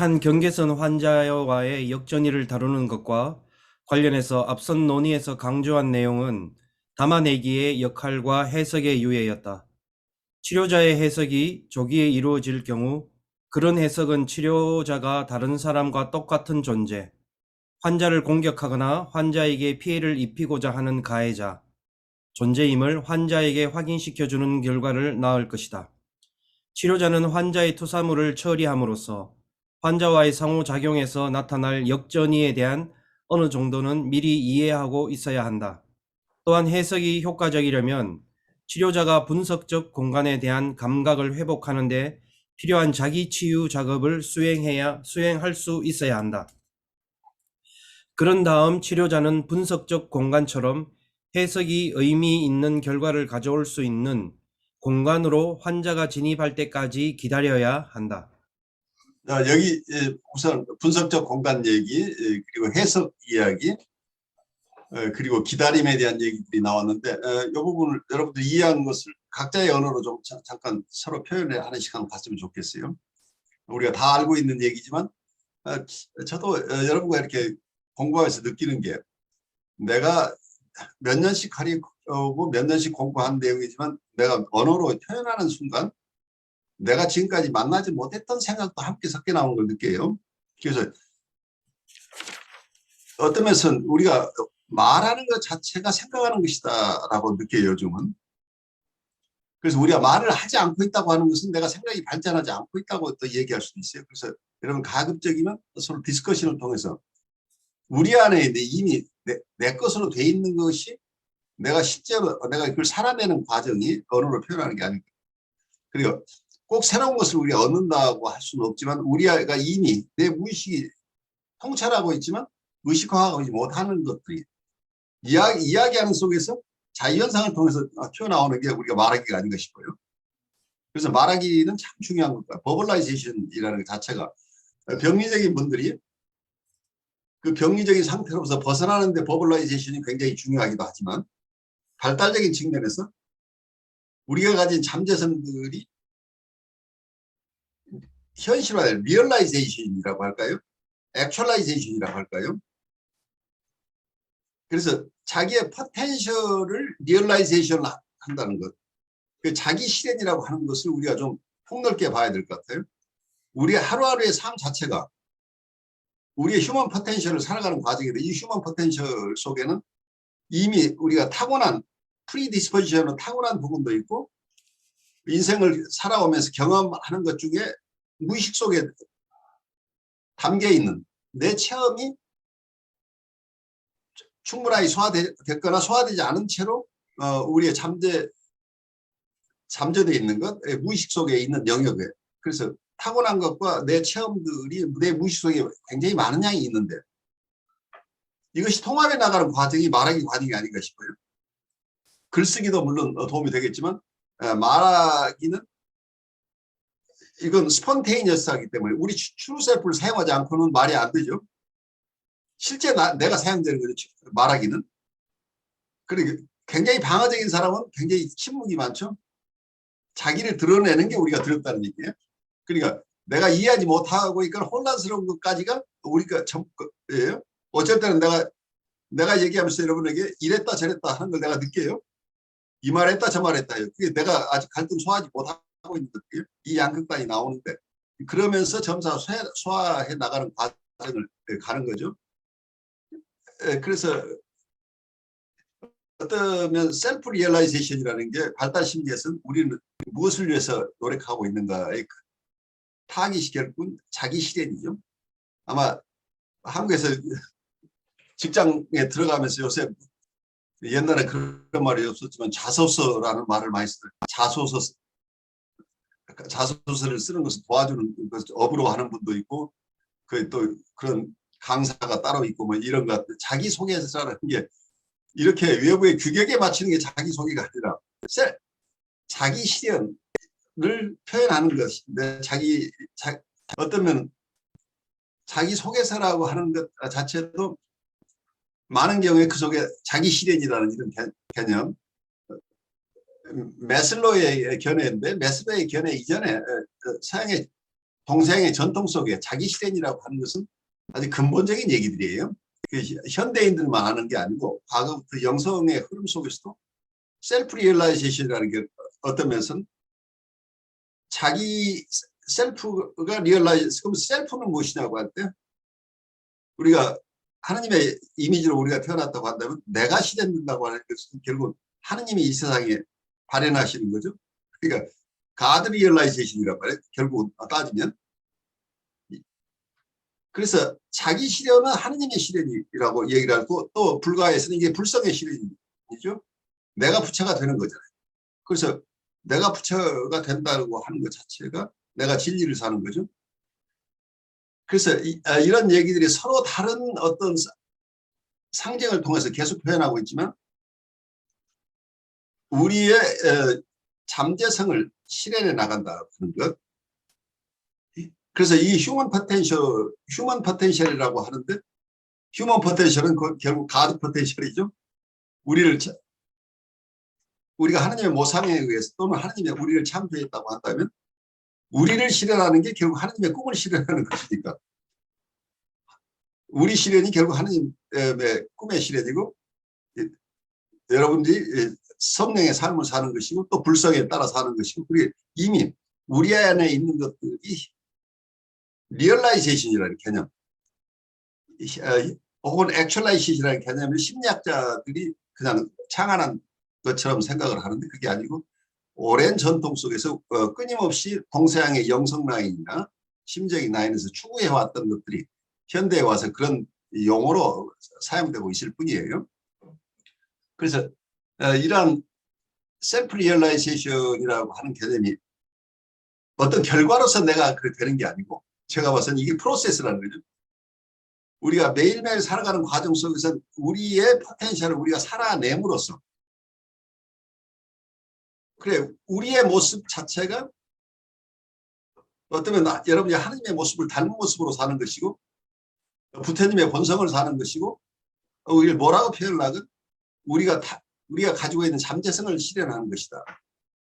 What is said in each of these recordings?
찬 경계선 환자와의 역전이를 다루는 것과 관련해서 앞선 논의에서 강조한 내용은 담아내기의 역할과 해석의 유예였다. 치료자의 해석이 조기에 이루어질 경우 그런 해석은 치료자가 다른 사람과 똑같은 존재, 환자를 공격하거나 환자에게 피해를 입히고자 하는 가해자, 존재임을 환자에게 확인시켜주는 결과를 낳을 것이다. 치료자는 환자의 투사물을 처리함으로써 환자와의 상호작용에서 나타날 역전이에 대한 어느 정도는 미리 이해하고 있어야 한다. 또한 해석이 효과적이려면 치료자가 분석적 공간에 대한 감각을 회복하는 데 필요한 자기 치유 작업을 수행할 수 있어야 한다. 그런 다음 치료자는 분석적 공간처럼 해석이 의미 있는 결과를 가져올 수 있는 공간으로 환자가 진입할 때까지 기다려야 한다. 여기 우선 분석적 공간 얘기, 그리고 해석 이야기, 그리고 기다림에 대한 얘기들이 나왔는데 이 부분을 여러분들이 이해한 것을 각자의 언어로 좀 잠깐 서로 표현하는 시간 갖으면 좋겠어요. 우리가 다 알고 있는 얘기지만 저도 여러분과 이렇게 공부하면서 느끼는 게 내가 몇 년씩 하려고 몇 년씩 공부한 내용이지만 내가 언어로 표현하는 순간 내가 지금까지 만나지 못했던 생각도 함께 섞여 나오는 걸 느껴요. 그래서 어떤 면에서는 우리가 말하는 것 자체가 생각하는 것이다 라고 느껴요, 요즘은. 그래서 우리가 말을 하지 않고 있다고 하는 것은 내가 생각이 발전하지 않고 있다고 또 얘기할 수도 있어요. 그래서 여러분 가급적이면 서로 디스커션을 통해서 우리 안에 이미 내 것으로 돼 있는 것이 내가 실제로 내가 그걸 살아내는 과정이 언어로 표현하는 게 아니고, 그리고 꼭 새로운 것을 우리가 얻는다고 할 수는 없지만 우리가 이미 내 무의식이 통찰하고 있지만 의식화하지 못하는 것들이 이야기하는 속에서 자유현상을 통해서 튀어나오는 게 우리가 말하기가 아닌가 싶어요. 그래서 말하기는 참 중요한 것 같아요. 버벌라이제이션이라는 것 자체가 병리적인 분들이 그 병리적인 상태로서 벗어나는데 버벌라이제이션이 굉장히 중요하기도 하지만 발달적인 측면에서 우리가 가진 잠재성들이 현실화될 리얼라이제이션이라고 할까요? 액츄얼라이제이션이라고 할까요? 그래서 자기의 포텐셜을 리얼라이제이션을 한다는 것, 그 자기 실현이라고 하는 것을 우리가 좀 폭넓게 봐야 될 것 같아요. 우리 하루하루의 삶 자체가 우리의 휴먼 포텐셜을 살아가는 과정인데 이 휴먼 포텐셜 속에는 이미 우리가 타고난 프리디스포지션은 타고난 부분도 있고 인생을 살아오면서 경험하는 것 중에 무의식 속에 담겨 있는 내 체험이 충분하게 소화됐거나 소화되지 않은 채로 우리의 잠재되어 있는 것, 무의식 속에 있는 영역에. 그래서 타고난 것과 내 체험들이 내 무의식 속에 굉장히 많은 양이 있는데 이것이 통합해 나가는 과정이 말하기 과정이 아닌가 싶어요. 글쓰기도 물론 도움이 되겠지만 말하기는 이건 스폰테이니어스하기 때문에 우리 트루셀프를 사용하지 않고는 말이 안 되죠. 실제 내가 사용되는 거죠. 말하기는. 그리고 굉장히 방어적인 사람은 굉장히 침묵이 많죠. 자기를 드러내는 게 우리가 두렵다는 얘기예요. 그러니까 내가 이해하지 못하고 이걸 혼란스러운 것까지가 우리가 전부예요. 어쩔 때는 내가 얘기하면서 여러분에게 이랬다 저랬다 하는 걸 내가 느껴요. 이 말했다 저 말했다요. 그게 내가 아직 갈등 소화하지 못하고 있는 것들이에요. 이 양극단이 나오는데 그러면서 점차 소화해 나가는 과정을 가는 거죠. 그래서 어떠면 셀프 리얼라이제이션이라는 게 발달 심리에서는 우리는 무엇을 위해서 노력하고 있는가의 타깃이 결국은 자기 실현이죠. 아마 한국에서 직장에 들어가면서 요새 옛날에 그런 말이 없었지만 자소서라는 말을 많이 써요. 자소서를 쓰는 것을 도와주는 업으로 하는 분도 있고 또 그런 강사가 따로 있고 뭐 이런 것 자기 소개서라는 게 이렇게 외부의 규격에 맞추는 게 자기 소개가 아니라 자기 실현을 표현하는 것인데 어쩌면 자기 소개서라고 하는 것 자체도 많은 경우에 그 속에 자기 실현이라는 이런 개념, 메슬로의 견해인데 메슬로의 견해 이전에 서양의 동서양의 전통 속에 자기 실현이라고 하는 것은 아주 근본적인 얘기들이에요. 현대인들만 하는 게 아니고 과거부터 영성의 흐름 속에서도 셀프 리얼라이제이션이라는 게 어떤 면에서는 자기 셀프가 리얼라이즈. 그럼 셀프는 무엇이냐고 할 때 우리가 하나님의 이미지로 우리가 태어났다고 한다면 내가 실현된다고 하는 것은 결국 하나님이 이 세상에 발현하시는 거죠. 그러니까 가드 리얼라이제이션이란 말이에요. 결국 따지면. 그래서 자기 실현은 하느님의 실현이라고 얘기를 하고 또 불가에서는 이게 불성의 실현이죠. 내가 부처가 되는 거잖아요. 그래서 내가 부처가 된다고 하는 것 자체가 내가 진리를 사는 거죠. 그래서 이런 얘기들이 서로 다른 어떤 상징을 통해서 계속 표현하고 있지만 우리의 잠재성을 실현해 나간다는 것. 그래서 이 휴먼 포텐셜이라고 하는데 휴먼 포텐셜은 결국 가드 포텐셜이죠. 우리가 하나님의 모상에 의해서 또는 하나님의 우리를 창조했다고 한다면 우리를 실현하는 게 결국 하나님의 꿈을 실현하는 것이니까 우리 실현이 결국 하나님의 꿈의 실현이고 여러분들이 성령의 삶을 사는 것이고 또 불성에 따라 사는 것이고 이미 우리 안에 있는 것들이 리얼라이제이션이라는 개념 혹은 액츄얼라이제이션이라는 개념을 심리학자들이 그냥 창안한 것처럼 생각을 하는데 그게 아니고 오랜 전통 속에서 끊임없이 동서양의 영성 라인이나 심적인 라인에서 추구해왔던 것들이 현대에 와서 그런 용어로 사용되고 있을 뿐이에요. 그래서 이러한 셀프 리얼라이제이션이라고 하는 개념이 어떤 결과로서 내가 그렇게 되는 게 아니고 제가 봐서는 이게 프로세스라는 거죠. 우리가 매일매일 살아가는 과정 속에서 우리의 포텐셜을 우리가 살아냄으로써 그래 우리의 모습 자체가 어쩌면 여러분이 하나님의 모습을 닮은 모습으로 사는 것이고 부처님의 본성을 사는 것이고 우리를 뭐라고 표현을 하건 우리가 가지고 있는 잠재성을 실현하는 것이다.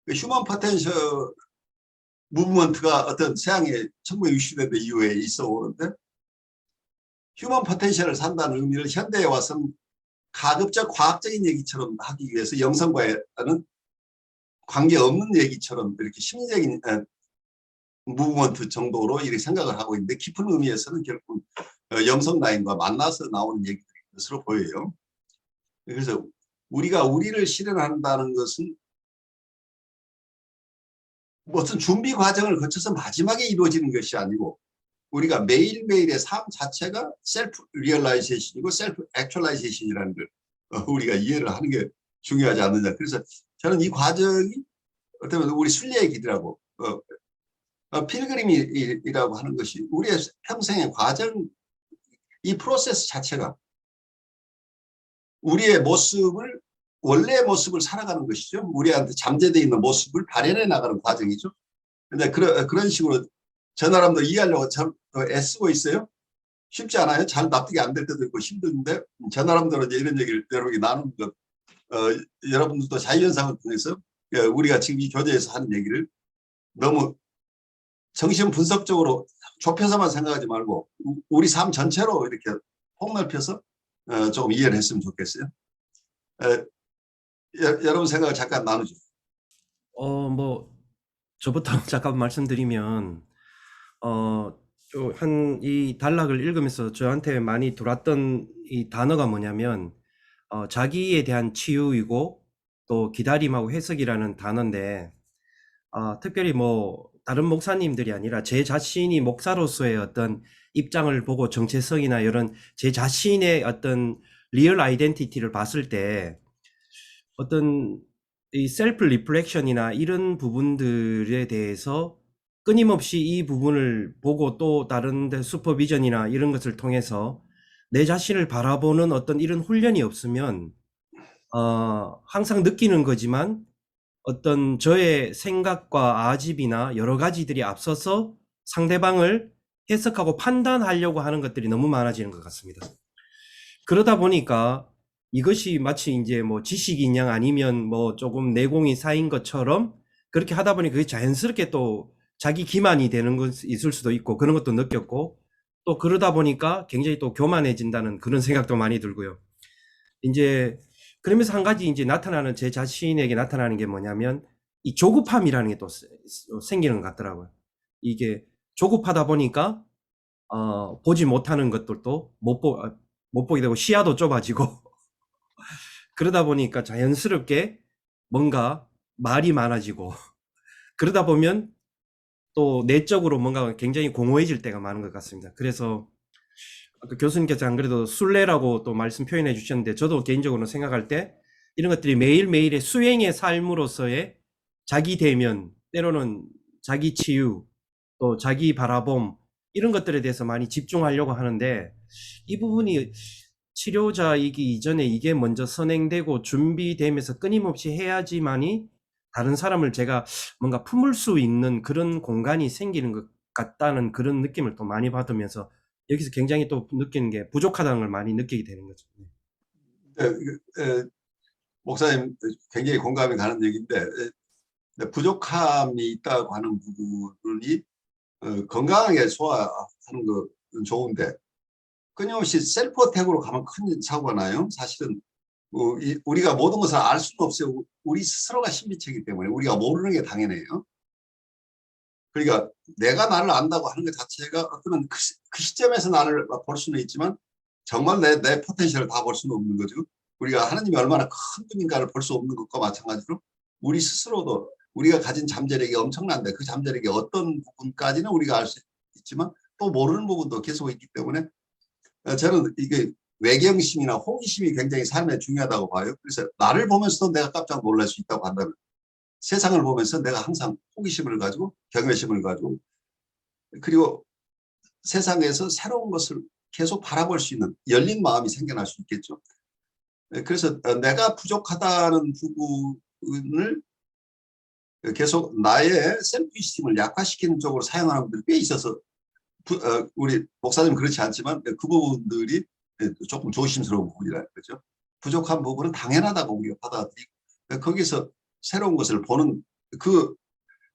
휴먼 포텐셜 무브먼트가 어떤 서양의 1960년대 이후에 있어 오는데 휴먼 포텐셜을 산다는 의미를 현대에 와서는 가급적 과학적인 얘기처럼 하기 위해서 영성과는 관계없는 얘기처럼 이렇게 심리적인 무브먼트 정도로 이렇게 생각을 하고 있는데 깊은 의미에서는 결국 영성 라인과 만나서 나오는 얘기들이 것으로 보여요. 그래서 우리가 우리를 실현한다는 것은 무슨 준비 과정을 거쳐서 마지막에 이루어지는 것이 아니고 우리가 매일매일의 삶 자체가 셀프 리얼라이제이션이고 셀프 액츄얼라이제이션이라는 걸 우리가 이해를 하는 게 중요하지 않느냐. 그래서 저는 이 과정이 어떻게 보면 우리 순례의 길이라고 필그림이라고 하는 것이 우리의 평생의 과정 이 프로세스 자체가 우리의 모습을 원래의 모습을 살아가는 것이죠. 우리한테 잠재되어 있는 모습을 발현해 나가는 과정이죠. 근데 그런 식으로 저 사람도 이해하려고 참 애쓰고 있어요. 쉽지 않아요. 잘 납득이 안 될 때도 있고 힘든데 저 사람들은 이제 이런 얘기를 여러분이 나누는 것 여러분들도 자유현상을 통해서 우리가 지금 이 교재에서 하는 얘기를 너무 정신 분석적으로 좁혀서만 생각하지 말고 우리 삶 전체로 이렇게 폭넓혀서 조금 이해를 했으면 좋겠어요. 여러분 생각을 잠깐 나누죠. 뭐 저부터 잠깐 말씀드리면 이 단락을 읽으면서 저한테 많이 들어왔던 이 단어가 뭐냐면 자기에 대한 치유이고 또 기다림하고 해석이라는 단어인데 특별히 뭐 다른 목사님들이 아니라 제 자신이 목사로서의 어떤 입장을 보고 정체성이나 이런 제 자신의 어떤 리얼 아이덴티티를 봤을 때 어떤 이 셀프 리플렉션이나 이런 부분들에 대해서 끊임없이 이 부분을 보고 또 다른 데 슈퍼비전이나 이런 것을 통해서 내 자신을 바라보는 어떤 이런 훈련이 없으면 항상 느끼는 거지만 어떤 저의 생각과 아집이나 여러 가지들이 앞서서 상대방을 해석하고 판단하려고 하는 것들이 너무 많아지는 것 같습니다. 그러다 보니까 이것이 마치 이제 뭐 지식인양 아니면 뭐 조금 내공이 쌓인 것처럼 그렇게 하다 보니 그게 자연스럽게 또 자기 기만이 되는 것 있을 수도 있고 그런 것도 느꼈고 또 그러다 보니까 굉장히 또 교만해진다는 그런 생각도 많이 들고요. 이제 그러면서 한 가지 이제 나타나는 제 자신에게 나타나는 게 뭐냐면 이 조급함이라는 게 또 생기는 것 같더라고요. 이게 조급하다 보니까 보지 못하는 것들도 못 보게 되고 시야도 좁아지고 그러다 보니까 자연스럽게 뭔가 말이 많아지고 그러다 보면 또 내적으로 뭔가 굉장히 공허해질 때가 많은 것 같습니다. 그래서 아까 교수님께서 안 그래도 순례라고 또 말씀 표현해 주셨는데 저도 개인적으로 생각할 때 이런 것들이 매일매일의 수행의 삶으로서의 자기 대면, 때로는 자기 치유, 또 자기 바라봄 이런 것들에 대해서 많이 집중하려고 하는데 이 부분이 치료자이기 이전에 이게 먼저 선행되고 준비되면서 끊임없이 해야지만이 다른 사람을 제가 뭔가 품을 수 있는 그런 공간이 생기는 것 같다는 그런 느낌을 또 많이 받으면서 여기서 굉장히 또 느끼는 게 부족하다는 걸 많이 느끼게 되는 거죠. 목사님 굉장히 공감이 가는 얘기인데 부족함이 있다고 하는 부분이 건강하게 소화하는 건 좋은데 끊임없이 셀프 어택으로 가면 큰 사고가 나요. 사실은 우리가 모든 것을 알 수는 없어요. 우리 스스로가 신비체이기 때문에 우리가 모르는 게 당연해요. 그러니까 내가 나를 안다고 하는 것 자체가 어떤 그 시점에서 나를 볼 수는 있지만 정말 내 포텐셜을 다 볼 수는 없는 거죠. 우리가 하나님이 얼마나 큰 분인가를 볼 수 없는 것과 마찬가지로 우리 스스로도 우리가 가진 잠재력이 엄청난데 그 잠재력이 어떤 부분까지는 우리가 알 수 있지만 또 모르는 부분도 계속 있기 때문에 저는 이게 외경심이나 호기심이 굉장히 삶에 중요하다고 봐요. 그래서 나를 보면서도 내가 깜짝 놀랄 수 있다고 한다면 세상을 보면서 내가 항상 호기심을 가지고 경외심을 가지고 그리고 세상에서 새로운 것을 계속 바라볼 수 있는 열린 마음이 생겨날 수 있겠죠. 그래서 내가 부족하다는 부분을 계속 나의 셀프이스팀을 약화시키는 쪽으로 사용하는 분들이 꽤 있어서 우리 목사님 그렇지 않지만 그 부분들이 조금 조심스러운 부분이라는 거죠. 부족한 부분은 당연하다고 우리가 받아들이고 거기서 새로운 것을 보는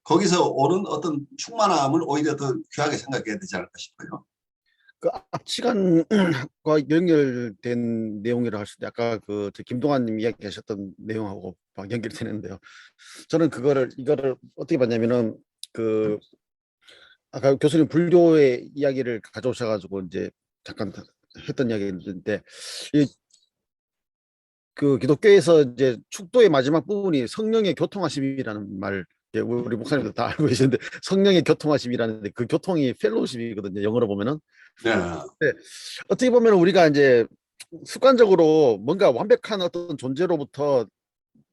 거기서 오는 어떤 충만함을 오히려 더 귀하게 생각해야 되지 않을까 싶어요. 그 앞 시간과 연결된 내용이라 할 수도 아까 저 김동환님 이야기하셨던 내용하고 막 연결이 되는데요. 저는 이거를 어떻게 봤냐면은 아까 교수님 불교의 이야기를 가져오셔가지고 이제 잠깐 했던 이야기인데 그 기독교에서 이제 축도의 마지막 부분이 성령의 교통하심이라는 말, 우리 목사님도 다 알고 계시는데 성령의 교통하심이라는데 그 교통이 펠로우십이거든요. 영어로 보면은. 네. 네. 어떻게 보면 우리가 이제 습관적으로 뭔가 완벽한 어떤 존재로부터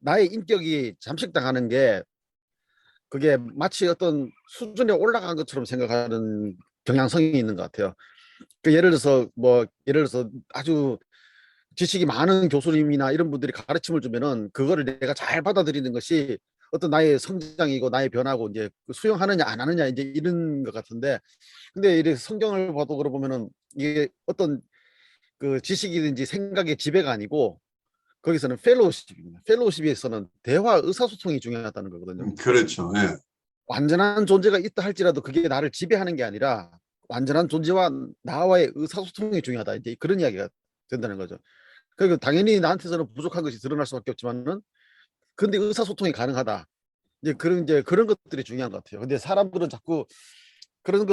나의 인격이 잠식당하는 게 그게 마치 어떤 수준에 올라간 것처럼 생각하는 경향성이 있는 것 같아요. 예를 들어서 아주 지식이 많은 교수님이나 이런 분들이 가르침을 주면은 그거를 내가 잘 받아들이는 것이 어떤 나의 성장이고 나의 변화고 이제 수용하느냐 안 하느냐 이제 이런 것 같은데, 근데 이렇게 성경을 봐도 그러 보면은 이게 어떤 그 지식이든지 생각의 지배가 아니고 거기서는 펠로우십입니다. 펠로우십에서는 대화 의사소통이 중요하다는 거거든요. 그렇죠. 예. 완전한 존재가 있다 할지라도 그게 나를 지배하는 게 아니라 완전한 존재와 나와의 의사소통이 중요하다, 이제 그런 이야기가 된다는 거죠. 그리고 당연히 나한테서는 부족한 것이 드러날 수밖에 없지만은 근데 의사소통이 가능하다, 이제 그런 것들이 중요한 것 같아요. 근데 사람들은 자꾸 그런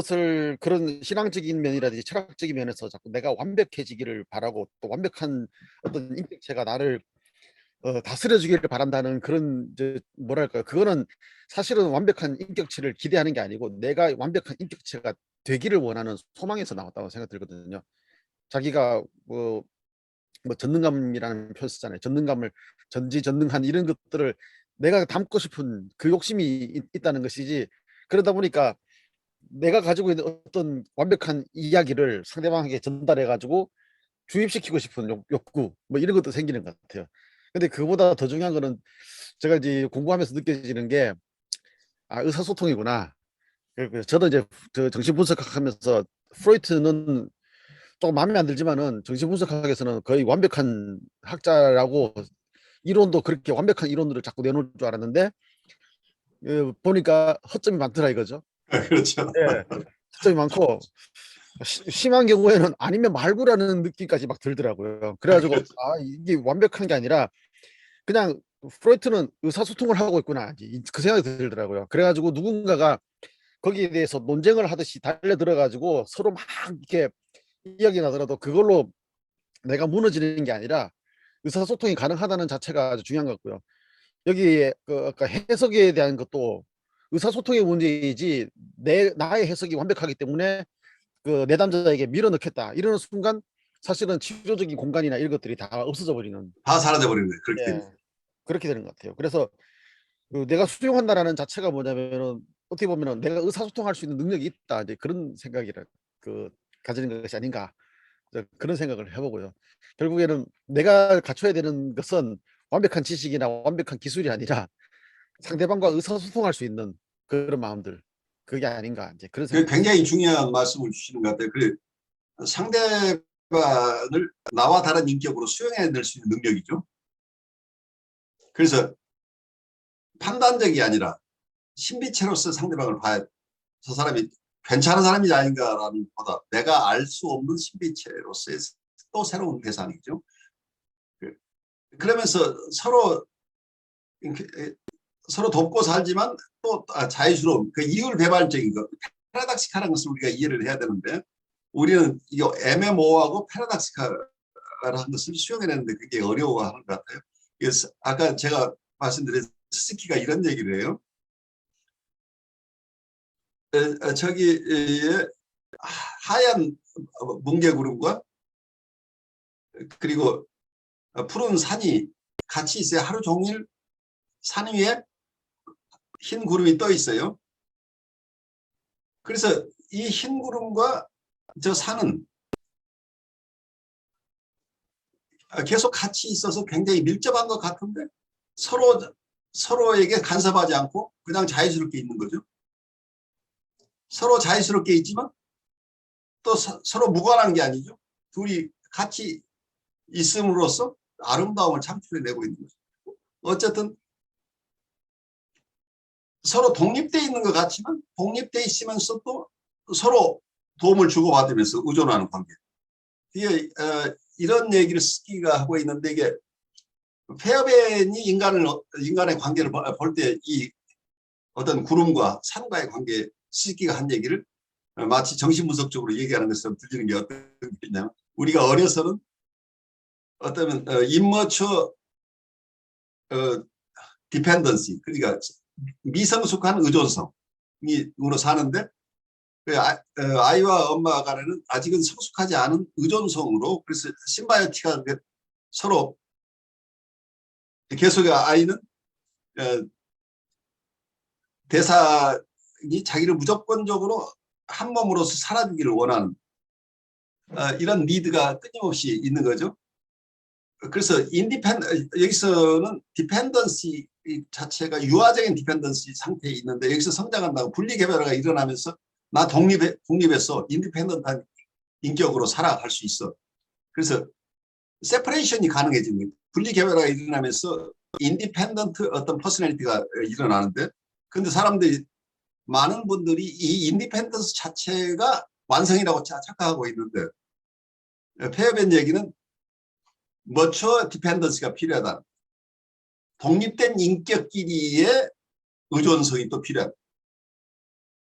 신앙적인 면이라든지 철학적인 면에서 자꾸 내가 완벽해지기를 바라고 또 완벽한 어떤 인격체가 나를 다스려주기를 바란다는 그런 이제 뭐랄까, 그거는 사실은 완벽한 인격체를 기대하는 게 아니고 내가 완벽한 인격체가 되기를 원하는 소망에서 나왔다고 생각 들거든요. 자기가 전능감이라는 표현 쓰잖아요. 전능감을 전지전능한 이런 것들을 내가 담고 싶은 그 욕심이 있다는 것이지, 그러다 보니까 내가 가지고 있는 어떤 완벽한 이야기를 상대방에게 전달해 가지고 주입시키고 싶은 욕구 뭐 이런 것도 생기는 것 같아요. 근데 그보다 더 중요한 거는 제가 이제 공부하면서 느껴지는 게 의사소통이구나. 저도 이제 정신분석학하면서 프로이트는 조금 마음에 안 들지만은 정신분석학에서는 거의 완벽한 학자라고, 이론도 그렇게 완벽한 이론들을 자꾸 내놓을 줄 알았는데 보니까 허점이 많더라 이거죠. 그렇죠. 예, 차점이 많고 심한 경우에는 아니면 말고라는 느낌까지 막 들더라고요. 그래가지고 그렇죠. 이게 완벽한 게 아니라 그냥 프로이트는 의사소통을 하고 있구나 그 생각이 들더라고요. 그래가지고 누군가가 거기에 대해서 논쟁을 하듯이 달려들어가지고 서로 막 이렇게 이야기 나더라도 그걸로 내가 무너지는 게 아니라 의사소통이 가능하다는 자체가 아주 중요한 것 같고요. 여기에 아까 해석에 대한 것도 의사소통의 문제이지 나의 해석이 완벽하기 때문에 그 내담자에게 밀어넣겠다 이러는 순간 사실은 치료적인 공간이나 이런 것들이 다 없어져 버리는, 다 사라져버리는 거예요. 그렇게 되면. 예, 그렇게 되는 것 같아요. 그래서 그 내가 수용한다라는 자체가 뭐냐면은 어떻게 보면은 내가 의사소통할 수 있는 능력이 있다 이제 그런 생각이라 가지는 것이 아닌가, 그런 생각을 해보고요. 결국에는 내가 갖춰야 되는 것은 완벽한 지식이나 완벽한 기술이 아니라 상대방과 의사소통할 수 있는 그런 마음들, 그게 아닌가 이제 그런 그 생각이 듭니다. 굉장히 중요한 말씀을 주시는 것 같아요. 그 상대방을 나와 다른 인격으로 수용해낼 수 있는 능력이죠. 그래서 판단적이 아니라 신비체로서 상대방을 봐야 저 사람이 괜찮은 사람이 아닌가라는 것보다 내가 알 수 없는 신비체로서의 또 새로운 대상이죠. 그러면서 서로 돕고 살지만 또 자유스러운 그 이율배반적인 것, 패러닥시카라는 것을 우리가 이해를 해야 되는데 우리는 이 애매모호하고 패러닥시카라는 것을 수용해내는데 그게 어려워하는 것 같아요. 그래서 아까 제가 말씀드린 스스키가 이런 얘기를 해요. 저기에 하얀 뭉게구름과 그리고 푸른 산이 같이 있어요. 하루 종일 산 위에 흰 구름이 떠 있어요. 그래서 이 흰 구름과 저 산은 계속 같이 있어서 굉장히 밀접한 것 같은데 서로에게 간섭하지 않고 그냥 자유스럽게 있는 거죠. 서로 자유스럽게 있지만 또 서로 무관한 게 아니죠. 둘이 같이 있음으로써 아름다움을 창출해내고 있는 거죠. 어쨌든 서로 독립되어 있는 것 같지만 독립되어 있으면서 또 서로 도움을 주고받으면서 의존하는 관계. 이게 이런 얘기를 스키가 하고 있는데 이게 페어벤이 인간의 관계를 볼 때 이 어떤 구름과 산과의 관계 스키가 한 얘기를 마치 정신분석적으로 얘기하는 것처럼 들리는 게 어떤 게 있냐면 우리가 어려서는 어쩌면 임머처 디펜던시 그러니까 미성숙한 의존성으로 사는데 아이와 엄마 간에는 아직은 성숙하지 않은 의존성으로 그래서 심바이오티가 서로 계속 아이는 대상이 자기를 무조건적으로 한 몸으로서 살아주기를 원하는 이런 니드가 끊임없이 있는 거죠. 그래서 여기서는 디펜던시 자체가 유아적인 디펜던시 상태에 있는데 여기서 성장한다고 분리개별화가 일어나면서 나 독립해서 인디펜던트한 인격으로 살아갈 수 있어. 그래서 세퍼레이션이 가능해지는 거예요. 분리개별화가 일어나면서 인디펜던트 어떤 퍼스널리티가 일어나는데 근데 많은 분들이 이 인디펜던스 자체가 완성이라고 착각하고 있는데 페어벤 얘기는 머처 디펜던스가 필요하다. 독립된 인격끼리의 의존성이 또 필요하다.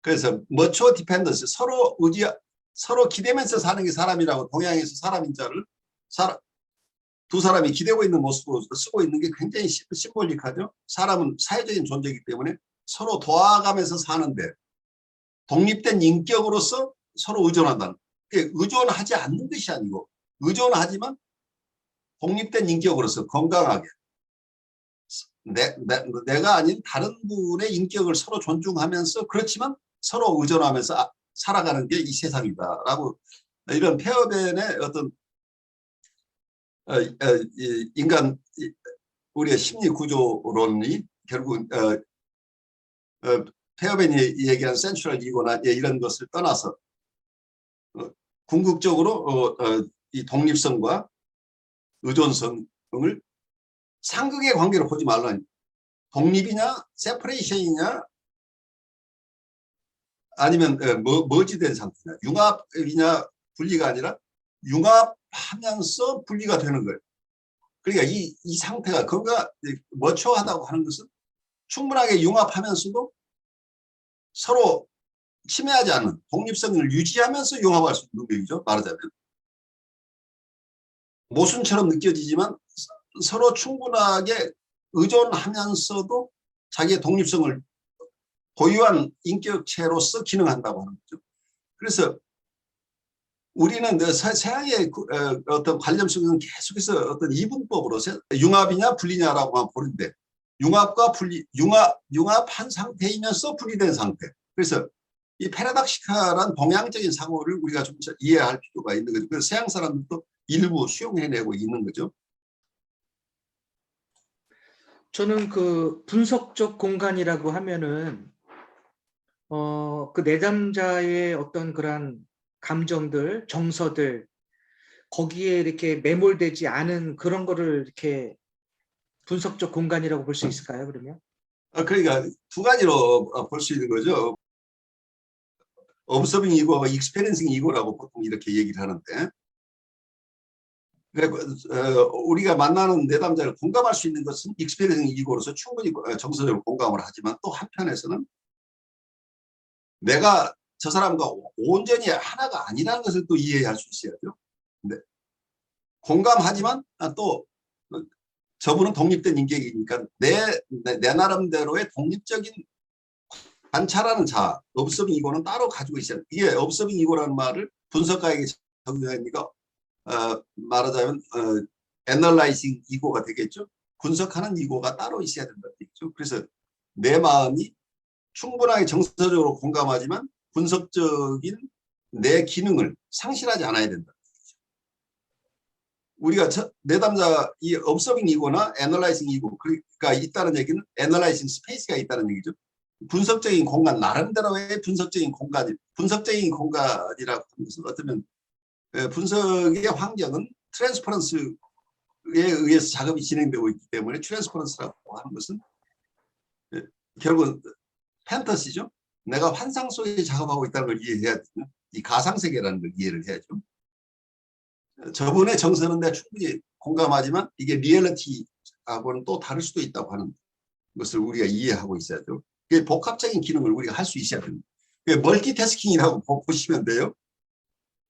그래서 머처 디펜던스 서로 기대면서 사는 게 사람이라고 동양에서 사람인 자를 두 사람이 기대고 있는 모습으로 쓰고 있는 게 굉장히 심볼릭하죠. 사람은 사회적인 존재이기 때문에 서로 도와가면서 사는데 독립된 인격으로서 서로 의존한다는. 의존하지 않는 것이 아니고 의존하지만 독립된 인격으로서 건강하게 내가 아닌 다른 분의 인격을 서로 존중하면서 그렇지만 서로 의존하면서 살아가는 게 이 세상이다라고 이런 페어벤의 어떤 인간 우리의 심리 구조론이 결국 페어벤이 얘기한 센트럴 이고나 이런 것을 떠나서 궁극적으로 이 독립성과 의존성을 상극의 관계로 보지 말라니. 독립이냐 세퍼레이션이냐 아니면 머지된 상태냐. 융합이냐 분리가 아니라 융합하면서 분리가 되는 거예요. 그러니까 이 상태가 그가 머추어하다고 하는 것은 충분하게 융합하면서도 서로 침해하지 않는 독립성을 유지하면서 융합할 수 있는 능력이죠. 말하자면 모순처럼 느껴지지만 서로 충분하게 의존하면서도 자기의 독립성을 고유한 인격체로서 기능한다고 하는 거죠. 그래서 우리는 서양의 어떤 관념 속에서는 계속해서 어떤 이분법으로 융합이냐 분리냐라고만 보는데 융합과 분리, 융합한 상태이면서 분리된 상태. 그래서 이 패러닥시칼한 동양적인 상호를 우리가 좀 이해할 필요가 있는 거죠. 그래서 서양 사람들도 일부 수용해내고 있는 거죠. 저는 그 분석적 공간이라고 하면은 그 내담자의 어떤 그런 감정들, 정서들 거기에 이렇게 매몰되지 않은 그런 거를 이렇게 분석적 공간이라고 볼 수 있을까요, 그러면? 그러니까 두 가지로 볼 수 있는 거죠. observing ego와 experiencing ego라고 보통 이렇게 얘기를 하는데 우리가 만나는 내담자를 공감할 수 있는 것은 experiencing ego로서 충분히 정서적으로 공감을 하지만 또 한편에서는 내가 저 사람과 온전히 하나가 아니라는 것을 또 이해할 수 있어야죠. 근데 공감하지만 또 저분은 독립된 인격이니까 내 나름대로의 독립적인 관찰하는 자, observing ego는 따로 가지고 있어요. 이게 observing ego라는 말을 분석가에게 적용하니까 말하자면 analyzing ego가 되겠죠. 분석하는 ego가 따로 있어야 된다. 그래서 내 마음이 충분하게 정서적으로 공감하지만 분석적인 내 기능을 상실하지 않아야 된다. 우리가 내담자 이 observing ego나 analyzing ego가 있다는 얘기는 analyzing space가 있다는 얘기죠. 분석적인 공간, 나름대로의 분석적인 분석적인 공간이라고 하는 것은 어쩌면 분석의 환경은 트랜스퍼런스에 의해서 작업이 진행되고 있기 때문에 트랜스퍼런스라고 하는 것은 결국은 판타지죠. 내가 환상 속에 작업하고 있다는 걸 이해해야 되죠. 이 가상세계라는 걸 이해를 해야죠. 저분의 정서는 내가 충분히 공감하지만 이게 리얼리티하고는 또 다를 수도 있다고 하는 것을 우리가 이해하고 있어야죠. 복합적인 기능을 우리가 할 수 있어야 됩니다. 멀티태스킹이라고 보시면 돼요.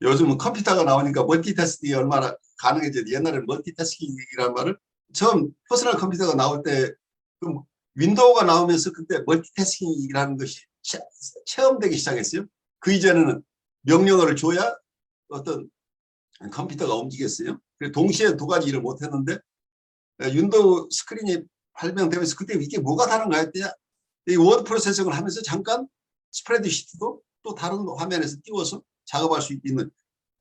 요즘은 컴퓨터가 나오니까 멀티태스킹이 얼마나 가능해졌는지 옛날에는 멀티태스킹이라는 말을 처음 퍼스널 컴퓨터가 나올 때 윈도우가 나오면서 그때 멀티태스킹이라는 것이 체험되기 시작했어요. 그 이전에는 명령어를 줘야 어떤 컴퓨터가 움직였어요. 동시에 두 가지 일을 못했는데 윈도우 스크린이 발명되면서 그때 이게 뭐가 다른가 했더니 이 워드 프로세싱을 하면서 잠깐 스프레드시트도 또 다른 화면에서 띄워서 작업할 수 있는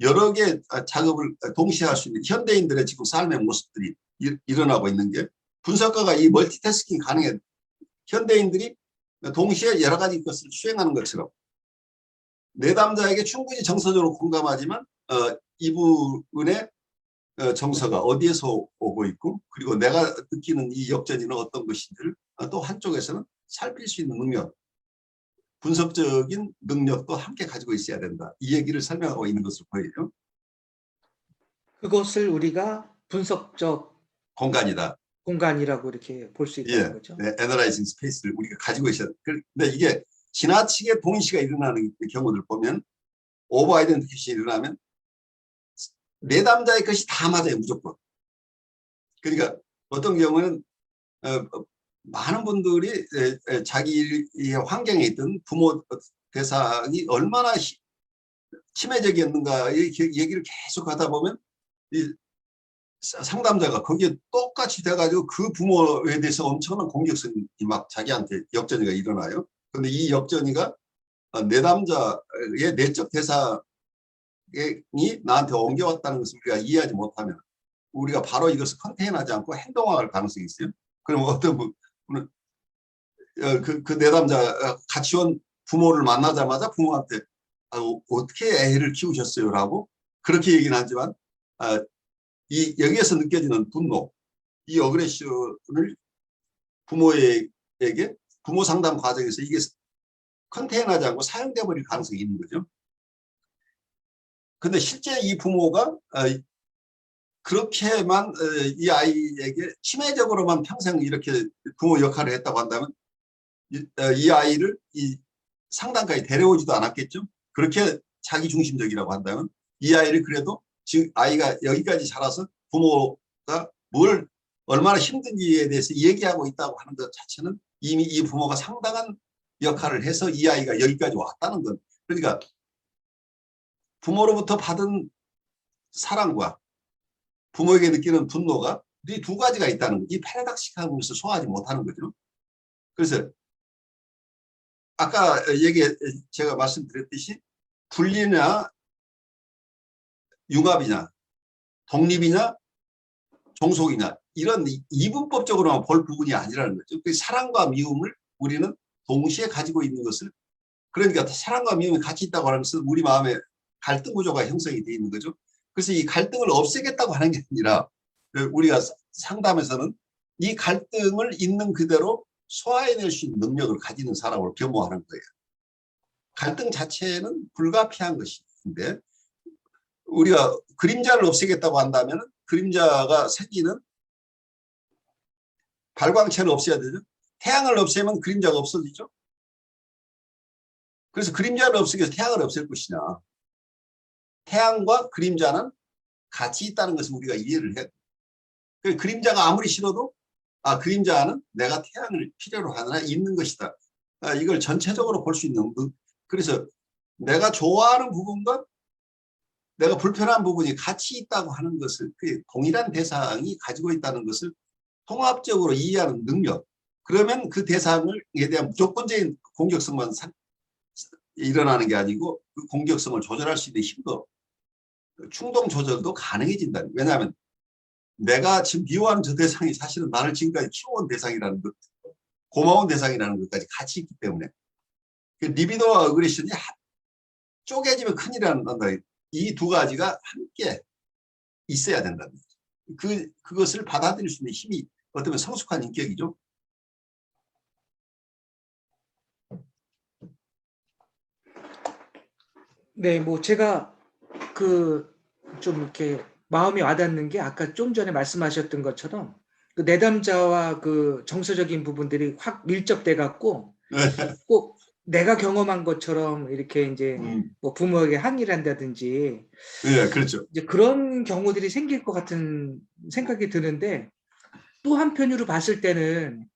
여러 개 작업을 동시에 할 수 있는 현대인들의 지금 삶의 모습들이 일어나고 있는 게 분석가가 이 멀티태스킹 가능해 현대인들이 동시에 여러 가지 것을 수행하는 것처럼 내담자에게 충분히 정서적으로 공감하지만 이분의 정서가 어디에서 오고 있고 그리고 내가 느끼는 이 역전이는 어떤 것인지를 또 한쪽에서는 살필 수 있는 능력, 분석적인 능력도 함께 가지고 있어야 된다. 이 얘기를 설명하고 있는 것으로 보여요. 그것을 우리가 분석적 공간이다. 공간이라고 이렇게 볼 수 있다는 거죠. 네, 애널라이징 스페이스를 우리가 가지고 있어야 돼. 근데 이게 지나치게 동시가 일어나는 경우를 보면 오버 아이덴티피케이션이 일어나면 내담자의 것이 다 맞아요. 무조건. 그러니까 어떤 경우는 많은 분들이 자기의 환경에 있던 부모 대상이 얼마나 침해적이었는가의 얘기를 계속 하다 보면 이 상담자가 거기에 똑같이 돼가지고 그 부모에 대해서 엄청난 공격성이 막 자기한테 역전이가 일어나요. 그런데 이 역전이가 내담자의 내적 대상이 나한테 옮겨왔다는 것을 우리가 이해하지 못하면 우리가 바로 이것을 컨테인하지 않고 행동할 가능성이 있어요. 그럼 어떤 분은 그 내담자 같이 온 부모를 만나자마자 부모한테 어떻게 애를 키우셨어요? 라고 그렇게 얘기는 하지만 여기에서 느껴지는 분노, 이 어그레션을 부모에게 부모 상담 과정에서 이게 컨테인하지 않고 사용돼 버릴 가능성이 있는 거죠. 근데 실제 이 부모가 그렇게만 이 아이에게 치매적으로만 평생 이렇게 부모 역할을 했다고 한다면 이 아이를 이 상담까지 데려오지도 않았겠죠. 그렇게 자기중심적이라고 한다면 이 아이를 그래도 지금 아이가 여기까지 자라서 부모가 뭘 얼마나 힘든지에 대해서 얘기하고 있다고 하는 것 자체는 이미 이 부모가 상당한 역할을 해서 이 아이가 여기까지 왔다는 건, 그러니까 부모로부터 받은 사랑과 부모에게 느끼는 분노가 이 두 가지가 있다는 거, 이 패러닥식한 것을 소화하지 못하는 거죠. 그래서 아까 제가 말씀드렸듯이 분리냐 융합이냐 독립이냐 종속이냐 이런 이분법적으로만 볼 부분이 아니라는 거죠. 그 사랑과 미움을 우리는 동시에 가지고 있는 것을, 그러니까 사랑과 미움이 같이 있다고 하는 것은 우리 마음에 갈등 구조가 형성이 되어 있는 거죠. 그래서 이 갈등을 없애겠다고 하는 게 아니라 우리가 상담에서는 이 갈등을 있는 그대로 소화해낼 수 있는 능력을 가지는 사람을 겸허하는 거예요. 갈등 자체는 불가피한 것인데 우리가 그림자를 없애겠다고 한다면 그림자가 생기는 발광체를 없애야 되죠. 태양을 없애면 그림자가 없어지죠. 그래서 그림자를 없애기 위해서 태양을 없앨 것이냐. 태양과 그림자는 같이 있다는 것을 우리가 이해를 해야 돼요. 그림자가 아무리 싫어도 그림자는 내가 태양을 필요로 하느라 있는 것이다. 이걸 전체적으로 볼 수 있는, 그래서 내가 좋아하는 부분과 내가 불편한 부분이 같이 있다고 하는 것을, 그 동일한 대상이 가지고 있다는 것을 통합적으로 이해하는 능력, 그러면 그 대상에 대한 무조건적인 공격성만 일어나는 게 아니고 그 공격성을 조절할 수 있는 힘도, 충동 조절도 가능해진다. 왜냐하면 내가 지금 미워하는 저 대상이 사실은 나를 지금까지 키워온 대상이라는 것, 고마운 대상이라는 것까지 같이 있기 때문에 리비도와 어그레션이 쪼개지면 큰일이 난다. 이 두 가지가 함께 있어야 된다는 거죠. 그것을 받아들일 수 있는 힘이 어쩌면 성숙한 인격이죠. 네, 뭐 제가 좀 이렇게 마음이 와닿는 게 아까 좀 전에 말씀하셨던 것처럼 그 내담자와 그 정서적인 부분들이 확 밀접돼 갖고 꼭 내가 경험한 것처럼 이렇게 이제 뭐 부모에게 항의를 한다든지 네, 그렇죠. 이제 그런 경우들이 생길 것 같은 생각이 드는데, 또 한편으로 봤을 때는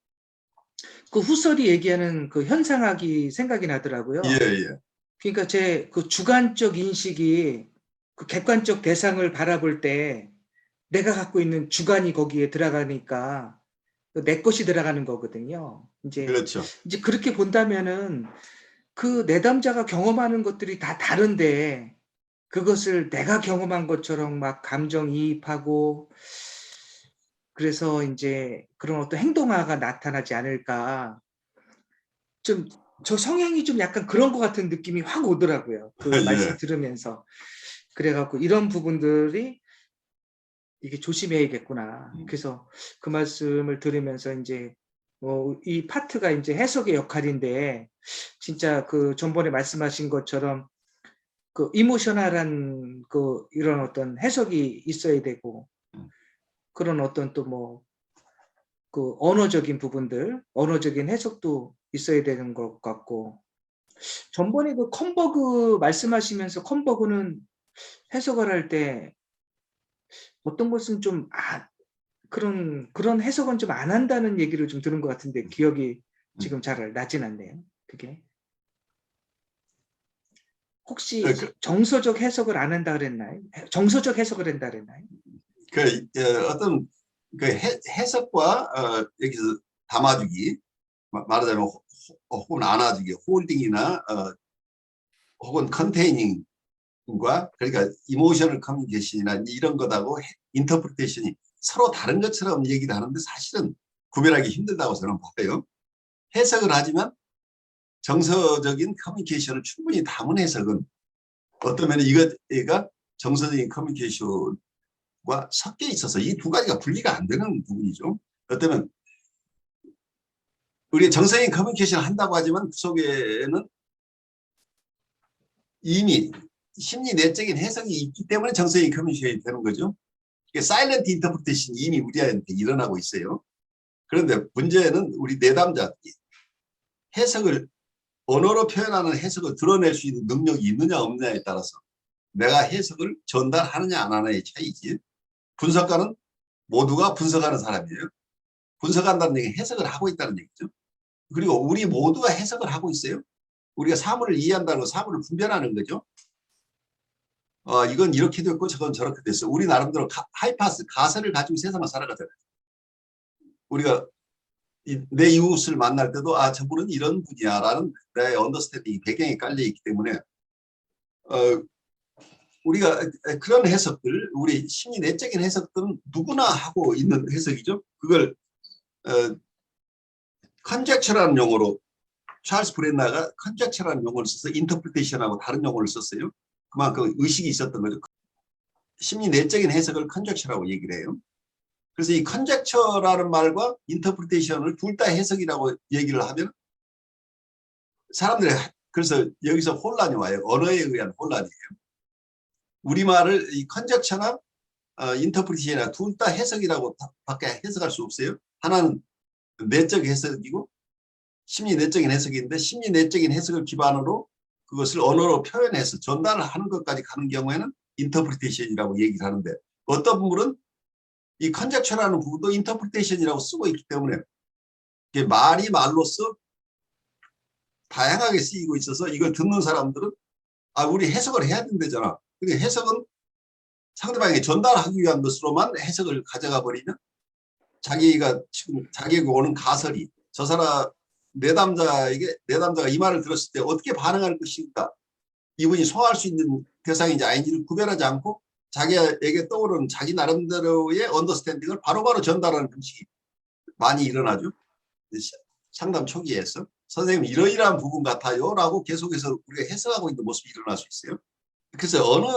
그 후설이 얘기하는 그 현상학이 생각이 나더라고요. 예. 그러니까 제 그 주관적 인식이 그 객관적 대상을 바라볼 때 내가 갖고 있는 주관이 거기에 들어가니까 내 것이 들어가는 거거든요. 그렇죠. 이제 그렇게 본다면은 그 내담자가 경험하는 것들이 다 다른데 그것을 내가 경험한 것처럼 막 감정이입하고 그래서 이제 그런 어떤 행동화가 나타나지 않을까. 좀 저 성향이 좀 약간 그런 것 같은 느낌이 확 오더라고요. 그 예. 말씀 들으면서. 그래갖고 이런 부분들이 이게 조심해야겠구나. 그래서 그 말씀을 들으면서 이제 이 파트가 이제 해석의 역할인데 진짜 그 전번에 말씀하신 것처럼 그 이모셔널한 그 이런 어떤 해석이 있어야 되고 그런 어떤 또 뭐 그 언어적인 부분들, 언어적인 해석도 있어야 되는 것 같고, 전번에 그 컴버그 말씀하시면서 컴버그는 해석을 할 때 어떤 것은 좀 그런 해석은 좀 안 한다는 얘기를 좀 들은 것 같은데 기억이 지금 잘 나진 않네요. 그게 혹시 정서적 해석을 안 한다 그랬나요? 정서적 해석을 한다 그랬나요? 어떤 그 해석과 여기서 담아주기, 말하자면 혹은 안아주기, 홀딩이나 혹은 컨테이닝과, 그러니까 이모셔널 커뮤니케이션이나 이런 것하고 인터프리테이션이 서로 다른 것처럼 얘기를 하는데 사실은 구별하기 힘들다고 저는 봐요. 해석을 하지만 정서적인 커뮤니케이션을 충분히 담은 해석은 어떤 면에 이가 정서적인 커뮤니케이션과 섞여 있어서 이 두 가지가 분리가 안 되는 부분이죠. 어쩌면 우리가 정서적인 커뮤니케이션을 한다고 하지만 그 속에는 이미 심리 내적인 해석이 있기 때문에 정서적인 커뮤니케이션이 되는 거죠. 사일런트 인터프리테이션이 이미 우리한테 일어나고 있어요. 그런데 문제는 우리 내담자 해석을 언어로 표현하는 해석을 드러낼 수 있는 능력이 있느냐 없느냐에 따라서 내가 해석을 전달하느냐 안 하느냐의 차이지. 분석가는 모두가 분석하는 사람이에요. 분석한다는 얘기는 해석을 하고 있다는 얘기죠. 그리고 우리 모두가 해석을 하고 있어요. 우리가 사물을 이해한다는 건 사물을 분별하는 거죠. 이건 이렇게 됐고 저건 저렇게 됐어. 우리 나름대로 하이파스 가설을 가지고 세상을 살아가잖아요. 우리가 내 이웃을 만날 때도 저분은 이런 분이야 라는 내 언더스탠딩이 배경에 깔려있기 때문에 우리가 그런 해석들, 우리 심리 내적인 해석들은 누구나 하고 있는 해석이죠. 그걸 컨젝처라는 용어로 찰스 브렌나가 컨젝처라는 용어를 써서 인터프리테이션하고 다른 용어를 썼어요. 그만큼 의식이 있었던 거죠. 심리 내적인 해석을 컨젝처라고 얘기를 해요. 그래서 이 컨젝처라는 말과 인터프리테이션을 둘 다 해석이라고 얘기를 하면 사람들이 그래서 여기서 혼란이 와요. 언어에 의한 혼란이에요. 우리말을 이 컨젝처나 인터프리테이션이나 둘 다 해석이라고 밖에 해석할 수 없어요. 하나는 내적 해석이고 심리 내적인 해석인데 심리 내적인 해석을 기반으로 그것을 언어로 표현해서 전달을 하는 것까지 가는 경우에는 인터프리테이션이라고 얘기를 하는데 어떤 분은 이 컨젝처라는 부분도 인터프리테이션이라고 쓰고 있기 때문에 말이 말로써 다양하게 쓰이고 있어서 이걸 듣는 사람들은 우리 해석을 해야 된다잖아. 근데 해석은 상대방에게 전달하기 위한 것으로만 해석을 가져가 버리면 자기가 지금 자기에게 오는 가설이 저 사람 내담자가 이 말을 들었을 때 어떻게 반응할 것인가, 이분이 소화할 수 있는 대상인지 아닌지를 구별하지 않고 자기에게 떠오르는 자기 나름대로의 언더스탠딩을 바로바로 전달하는 방식이 많이 일어나죠. 상담 초기에서 선생님 이러이러한 부분 같아요 라고 계속해서 우리가 해석하고 있는 모습이 일어날 수 있어요. 그래서 어느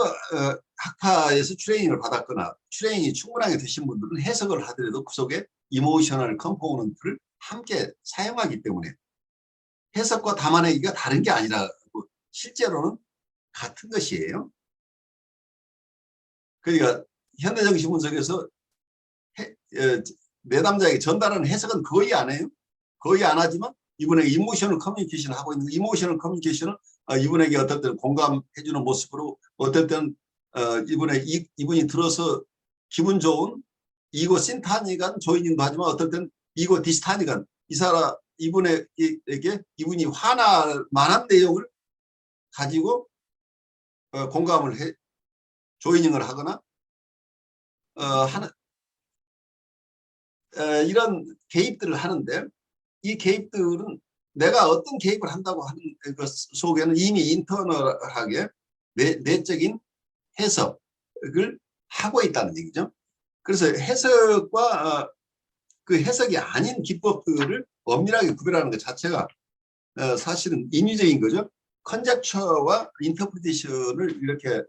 학파에서 트레이닝을 받았거나 트레이닝이 충분하게 되신 분들은 해석을 하더라도 그 속에 이모셔널 컴포넌트를 함께 사용하기 때문에 해석과 담아내기가 다른 게 아니라 실제로는 같은 것이에요. 그러니까 현대정신 분석에서 내담자에게 전달하는 해석은 거의 안 해요. 거의 안 하지만 이분에게 이모셔널 커뮤니케이션을 하고 있는 이모셔널 커뮤니케이션은 이분에게 어떨 때는 공감해주는 모습으로 어떨 때는 이분이 들어서 기분 좋은 이고 신타니간 조이닝도 하지만 어떨 때는 이고 디스타니간 이분에게 이분이 화날 만한 내용을 가지고 공감을 해 조이닝을 하거나 이런 개입들을 하는데 이 개입들은 내가 어떤 개입을 한다고 하는 것 속에는 이미 인터널하게 내적인 해석을 하고 있다는 얘기죠. 그래서 해석과 그 해석이 아닌 기법들을 엄밀하게 구별하는 것 자체가 사실은 인위적인 거죠. 컨젝처와 인터프리테이션을 이렇게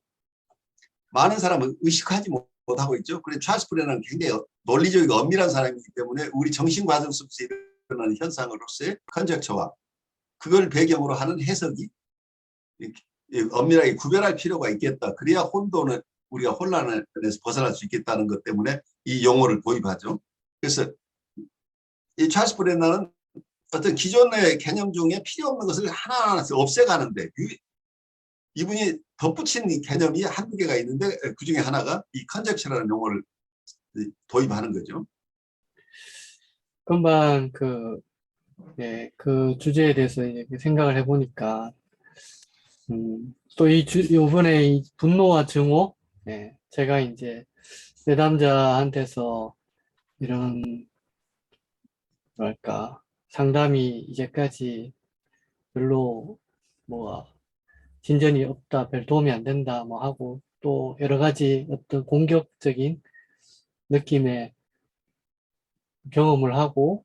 많은 사람은 의식하지 못하고 있죠. 그래서 찰스 브레너는 굉장히 논리적이고 엄밀한 사람이기 때문에 우리 정신과정 속에서 일어나는 현상으로서의 컨젝처와 그걸 배경으로 하는 해석이 엄밀하게 구별할 필요가 있겠다. 그래야 우리가 혼란에서 벗어날 수 있겠다는 것 때문에 이 용어를 도입하죠. 그래서 이 찰스 브레너는 어떤 기존의 개념 중에 필요 없는 것을 하나하나 없애가는데 이분이 덧붙인 개념이 한두 개가 있는데 그 중에 하나가 이 컨젝처라는 용어를 도입하는 거죠. 금방 그 주제에 대해서 이렇게 생각을 해보니까 또 요번에 이 분노와 증오, 제가 이제 내담자한테서 이런 뭐랄까 상담이 이제까지 별로 진전이 없다, 별 도움이 안 된다 하고 또 여러 가지 어떤 공격적인 느낌의 경험을 하고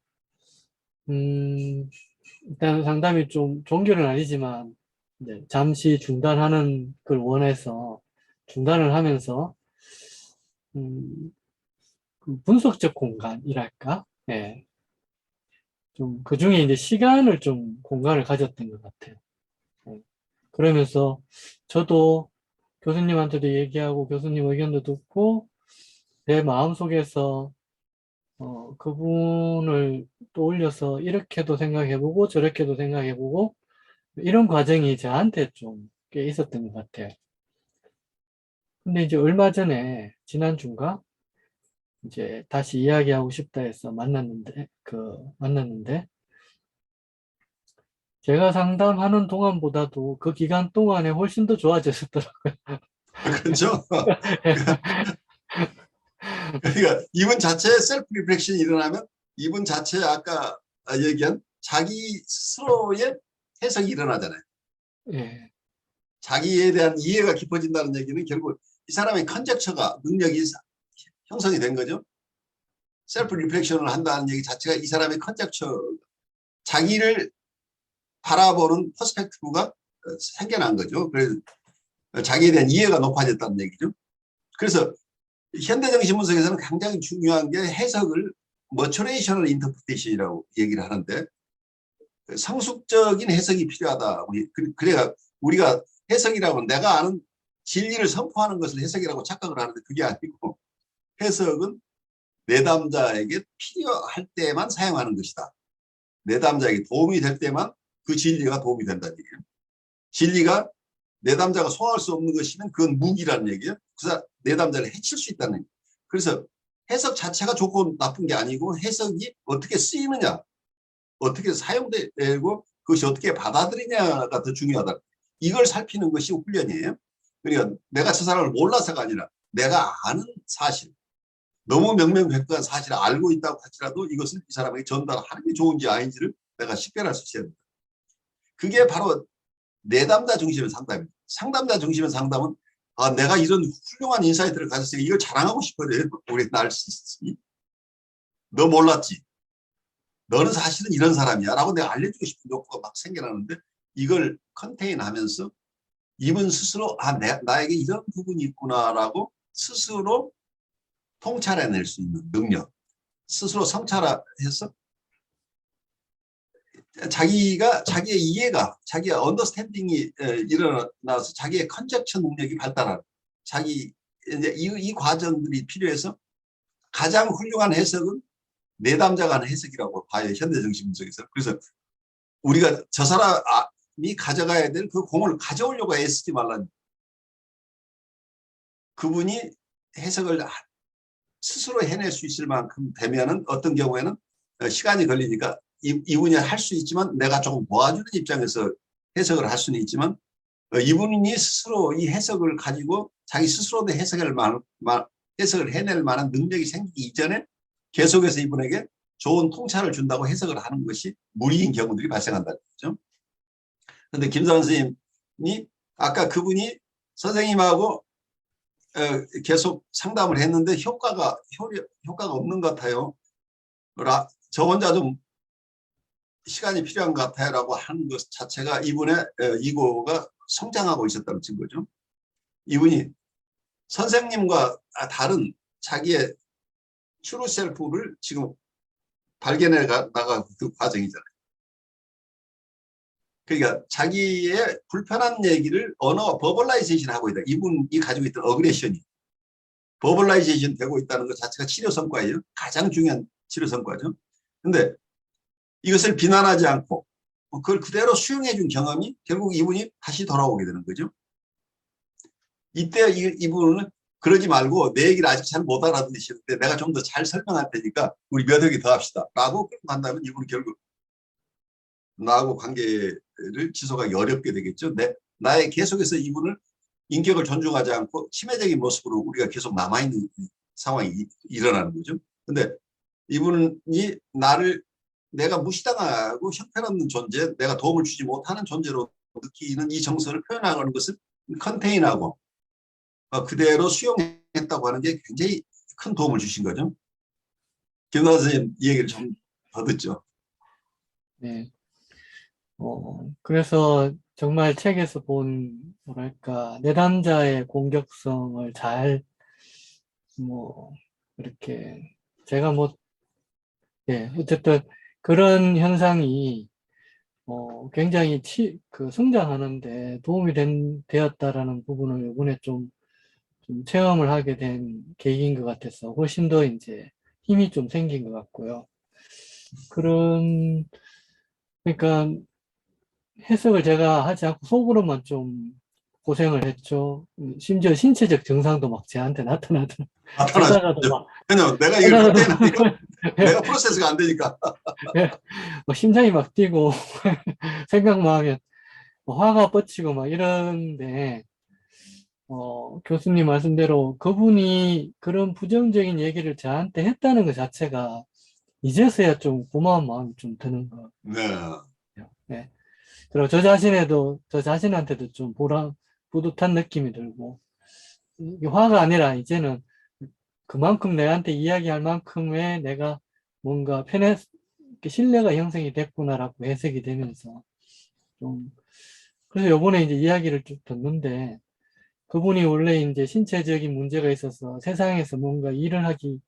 일단 상담이 좀 종교는 아니지만 이제 잠시 중단하는 걸 원해서 중단을 하면서 그 분석적 공간이랄까, 좀 그 중에 이제 시간을 좀 공간을 가졌던 것 같아요. 그러면서 저도 교수님한테도 얘기하고 교수님 의견도 듣고 내 마음속에서 그분을 떠올려서 이렇게도 생각해보고 저렇게도 생각해보고 이런 과정이 저한테 좀 꽤 있었던 것 같아요. 근데 이제 얼마 전에 지난주인가 이제 다시 이야기하고 싶다 해서 만났는데 제가 상담하는 동안보다도 그 기간 동안에 훨씬 더 좋아졌더라고요. 그렇죠. 그러니까 이분 자체의 셀프 리플렉션이 일어나면 이분 자체 아까 얘기한 자기 스스로의 해석이 일어나잖아요. 예, 자기에 대한 이해가 깊어진다는 얘기는 결국 이 사람의 컨젝처가 능력이 형성이 된 거죠. 셀프 리플렉션을 한다는 얘기 자체가 이 사람의 컨젝처, 자기를 바라보는 퍼스펙티브가 생겨난 거죠. 그래서 자기에 대한 이해가 높아졌다는 얘기죠. 그래서 현대정신분석에서는 굉장히 중요한 게 해석을 머추레이셔널 인터프리테이션이라고 얘기를 하는데 성숙적인 해석이 필요하다. 그래야 우리가 해석이라고 내가 아는 진리를 선포하는 것을 해석이라고 착각을 하는데 그게 아니고 해석은 내담자에게 필요할 때만 사용하는 것이다. 내담자에게 도움이 될 때만 그 진리가 도움이 된다는 얘기예요. 진리가 내담자가 소화할 수 없는 것이면 그건 무기라는 얘기예요. 내담자를 해칠 수 있다는 얘기예요. 그래서 해석 자체가 좋고 나쁜 게 아니고 해석이 어떻게 쓰이느냐, 어떻게 사용되고 그것이 어떻게 받아들이냐가 더 중요하다. 이걸 살피는 것이 훈련이에요. 그러니까 내가 저 사람을 몰라서가 아니라 내가 아는 사실, 너무 명명백백한 사실을 알고 있다고 할지라도 이것을 이 사람에게 전달하는 게 좋은지 아닌지를 내가 식별할 수 있어야 됩니다. 그게 바로 내담자 중심의 상담입니다. 상담자 중심의 상담은 내가 이런 훌륭한 인사이트를 가졌으니까 이걸 자랑하고 싶어요. 우리 나르시시즘이. 너 몰랐지? 너는 사실은 이런 사람이야 라고 내가 알려주고 싶은 욕구가 막 생겨나는데 이걸 컨테인하면서 이분 스스로 나에게 이런 부분이 있구나라고 스스로 통찰해낼 수 있는 능력, 스스로 성찰해서 자기의 이해가, 자기의 언더스탠딩이 일어나서 자기의 컨젝션 능력이 발달하는 이제 이 과정들이 필요해서 가장 훌륭한 해석은 내담자가 하는 해석이라고 봐요. 현대정신분석에서. 그래서 우리가 저 사람이 가져가야 될 그 공을 가져오려고 애쓰지 말라는, 그분이 해석을 스스로 해낼 수 있을 만큼 되면은 어떤 경우에는 시간이 걸리니까 이분이 할 수 있지만 내가 조금 도와주는 입장에서 해석을 할 수는 있지만 이분이 스스로 이 해석을 가지고 자기 스스로도 해석을 해낼 만한 능력이 생기기 이전에 계속해서 이분에게 좋은 통찰을 준다고 해석을 하는 것이 무리인 경우들이 발생한다는 거죠. 그런데 김선 선생님이 아까 그분이 선생님하고 계속 상담을 했는데 효과가 없는 것 같아요. 저 혼자 좀 시간이 필요한 것 같아요 라고 하는 것 자체가 이분의 이고가 성장하고 있었다는 증거죠. 이분이 선생님과 다른 자기의 트루 셀프를 지금 발견해 나가고 그 과정이잖아요. 그러니까 자기의 불편한 얘기를 언어 버벌라이제이션 하고 있다. 이분이 가지고 있던 어그레션이 버벌라이제이션 되고 있다는 것 자체가 치료 성과예요. 가장 중요한 치료 성과죠. 근데 이것을 비난하지 않고 그걸 그대로 수용해 준 경험이 결국 이분이 다시 돌아오게 되는 거죠. 이때 이분은 그러지 말고 내 얘기를 아직 잘 못 알아들으시는데 내가 좀 더 잘 설명할 테니까 우리 몇 회기 더 합시다 라고 한다면 이분은 결국 나하고 관계를 지속하기 어렵게 되겠죠. 나의 계속해서 이분을 인격을 존중하지 않고 치매적인 모습으로 우리가 계속 남아있는 상황이 일어나는 거죠. 근데 이분이 내가 무시당하고 형편없는 존재, 내가 도움을 주지 못하는 존재로 느끼는 이 정서를 표현하는 것을 컨테인하고 그대로 수용했다고 하는 게 굉장히 큰 도움을 주신 거죠. 김나은 선생님 이 얘기를 좀 더 듣죠. 네. 그래서 정말 책에서 본, 뭐랄까, 내담자의 공격성을 잘, 이렇게, 제가 예, 어쨌든 그런 현상이 굉장히 성장하는데 도움이 되었다라는 부분을 이번에 좀 체험을 하게 된 계기인 것 같아서 훨씬 더 이제 힘이 좀 생긴 것 같고요. 그러니까 해석을 제가 하지 않고 속으로만 좀 고생을 했죠. 심지어 신체적 증상도 막 저한테 나타나더라고요. 나타나죠. 자다가도 막, 왜냐면 내가 이걸 자다가도 컨테이너 이거 내가 프로세스가 안 되니까. 막 심장이 막 뛰고 생각만 하면 화가 뻗치고 막 이런데 교수님 말씀대로 그분이 그런 부정적인 얘기를 저한테 했다는 것 자체가 이제서야 좀 고마운 마음이 좀 드는 것 네. 같아요. 네. 그리고 저 자신한테도 좀 뿌듯한 느낌이 들고, 이게 화가 아니라 이제는 그만큼 내한테 이야기할 만큼의 내가 뭔가 신뢰가 형성이 됐구나라고 해석이 되면서 좀, 그래서 요번에 이제 이야기를 쭉 듣는데, 그분이 원래 이제 신체적인 문제가 있어서 세상에서 뭔가 일을 하기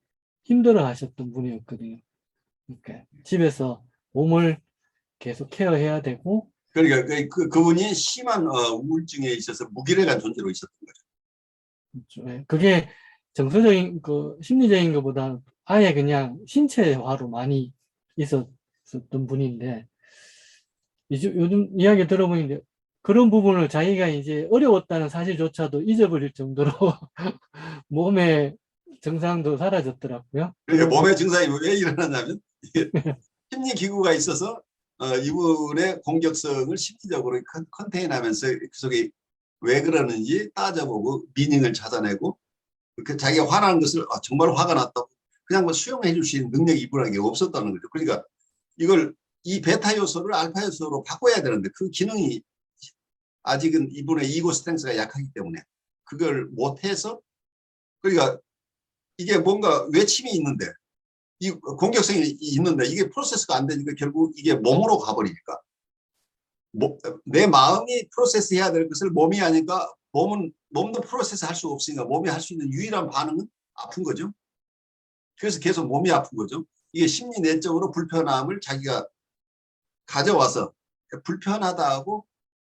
힘들어 하셨던 분이었거든요. 그러니까 집에서 몸을 계속 케어해야 되고, 그러니까 그분이 심한 우울증에 있어서 무기력한 존재로 있었던 거죠. 그렇죠. 예. 그게 정서적인 심리적인 것보다 아예 그냥 신체화로 많이 있었던 분인데, 요즘 이야기 들어보니 그런 부분을 자기가 이제 어려웠다는 사실조차도 잊어버릴 정도로 몸의 증상도 사라졌더라고요. 그러니까 몸의 증상이 왜 일어나냐면 이게 심리 기구가 있어서 이분의 공격성을 심리적으로 컨테인하면서 그 속에 왜 그러는지 따져보고 미닝을 찾아내고 그 자기가 화나는 것을 정말 화가 났다고 그냥 뭐 수용해 줄 수 있는 능력이 이분에게 없었다는 거죠. 그러니까 이 베타 요소를 알파 요소로 바꿔야 되는데 그 기능이 아직은 이분의 이고 스트렝스가 약하기 때문에 그걸 못해서 그러니까 이게 뭔가 외침이 있는데 이 공격성이 있는데 이게 프로세스가 안 되니까 결국 이게 몸으로 가버리니까 내 마음이 프로세스 해야 될 것을 몸이 하니까 몸도 프로세스 할 수 없으니까 몸이 할 수 있는 유일한 반응은 아픈 거죠. 그래서 계속 몸이 아픈 거죠. 이게 심리 내적으로 불편함을 자기가 가져와서 불편하다 하고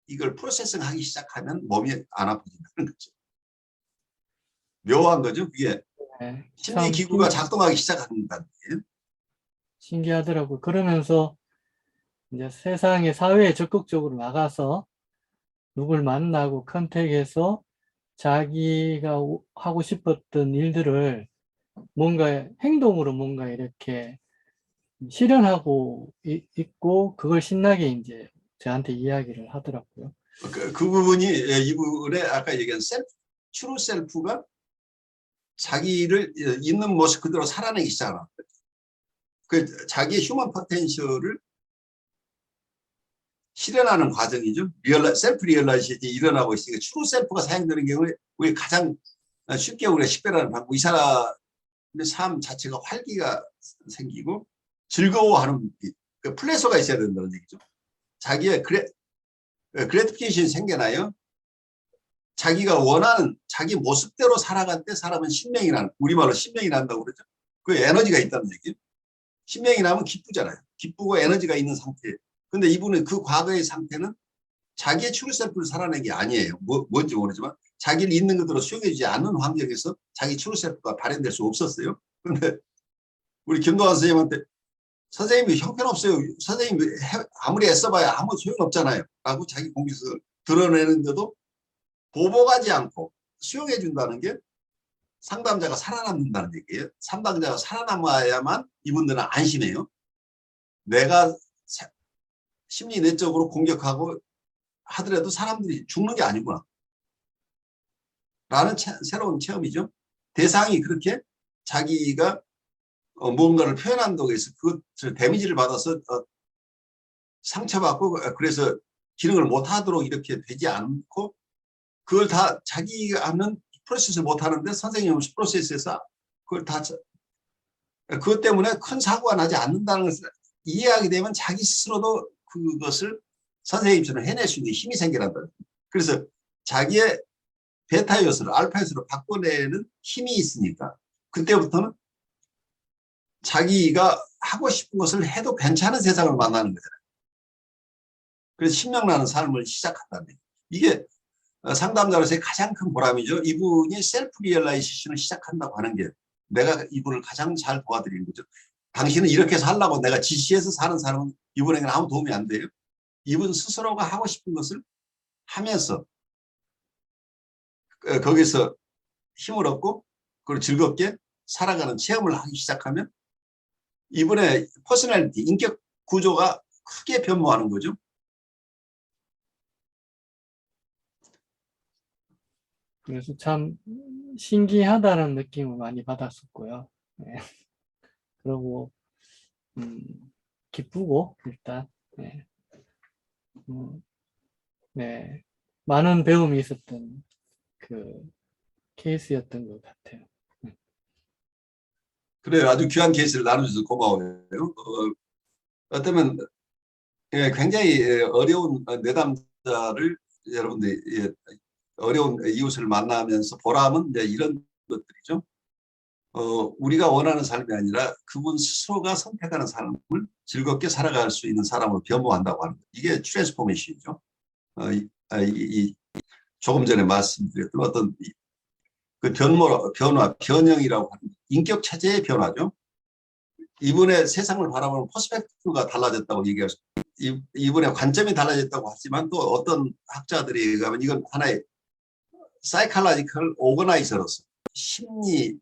이걸 프로세싱 하기 시작하면 몸이 안 아파진다는 거죠. 묘한 거죠. 그게 네, 심리 참 기구가 작동하기 시작한다는 게. 신기하더라고요. 그러면서 이제 세상에 사회에 적극적으로 나가서 누굴 만나고 컨택해서 자기가 하고 싶었던 일들을 뭔가 행동으로 뭔가 이렇게 실현하고 있고 그걸 신나게 이제 저한테 이야기를 하더라고요. 그 부분이 이분의 아까 얘기한 트루 셀프가 자기를 있는 모습 그대로 살아내기 시작하는 거예요. 그 자기의 휴먼 포텐셜을 실현하는 과정이죠. 셀프 리얼라이제이션이 일어나고 있으니까 트루 셀프가 사용되는 경우에 우리 가장 쉽게 우리가 식별하는 방법, 이 사람의 삶 자체가 활기가 생기고 즐거워하는 그 플레서가 있어야 된다는 얘기죠. 자기의 그래티피케이션이 생겨나요. 자기가 원하는 자기 모습대로 살아갈 때 사람은 신명이 나는, 우리말로 신명이 난다고 그러죠. 그 에너지가 있다는 얘기예요. 신명이 나면 기쁘잖아요. 기쁘고 에너지가 있는 상태. 근데 이분은 그 과거의 상태는 자기의 트루 셀프를 살아낸 게 아니에요. 뭔지 모르지만 자기를 있는 그대로 수용해주지 않는 환경에서 자기 트루 셀프가 발현될 수 없었어요. 그런데 우리 김도환 선생님한테 선생님이 형편없어요. 선생님 아무리 애써봐야 아무 소용없잖아요. 라고 자기 공격을 드러내는데도 보복하지 않고 수용해 준다는 게 상담자가 살아남는다는 얘기예요. 상담자가 살아남아야만 이분들은 안심해요. 내가 심리 내적으로 공격하고 하더라도 사람들이 죽는 게 아니구나. 라는 새로운 체험이죠. 대상이 그렇게 자기가 무언가를 표현한다고 해서 그것을 데미지를 받아서 상처받고 그래서 기능을 못하도록 이렇게 되지 않고 그걸 다 자기가 하는 프로세스를 못하는데 선생님은 프로세스에서 그걸 다 그것 때문에 큰 사고가 나지 않는다는 것을 이해하게 되면 자기 스스로도 그것을 선생님처럼 해낼 수 있는 힘이 생겨난다. 그래서 자기의 베타 요소를 알파 요소로 바꿔내는 힘이 있으니까 그때부터는 자기가 하고 싶은 것을 해도 괜찮은 세상을 만나는 거잖아요. 그래서 신명나는 삶을 시작한다는 거예요. 이게 상담자로서의 가장 큰 보람이죠. 이분이 셀프 리얼라이제이션을 시작한다고 하는 게 내가 이분을 가장 잘 도와드리는 거죠. 당신은 이렇게 살라고 내가 지시해서 사는 사람은 이분에게는 아무 도움이 안 돼요. 이분 스스로가 하고 싶은 것을 하면서 거기서 힘을 얻고 그리고 즐겁게 살아가는 체험을 하기 시작하면 이분의 퍼스널리티, 인격 구조가 크게 변모하는 거죠. 그래서 참 신기하다는 느낌을 많이 받았었고요. 네. 그리고 기쁘고 일단 네. 네. 많은 배움이 있었던 그 케이스였던 것 같아요. 그래요. 아주 귀한 케이스를 나눠주셔서 고마워요. 어쩌면 굉장히 어려운 내담자를 여러분들이 어려운 이웃을 만나면서 보람은 이제 이런 것들이죠. 우리가 원하는 삶이 아니라 그분 스스로가 선택하는 삶을 즐겁게 살아갈 수 있는 사람으로 변모한다고 하는 것. 이게 트랜스포메이션이죠. 조금 전에 말씀드렸던 어떤 그 변화, 변형이라고 하는 인격 체제의 변화죠. 이분의 세상을 바라보는 퍼스펙티브가 달라졌다고 얘기할 수, 이분의 관점이 달라졌다고 하지만 또 어떤 학자들이 얘기하면 이건 하나의 사이칼라지컬 오거나이저로서 심리의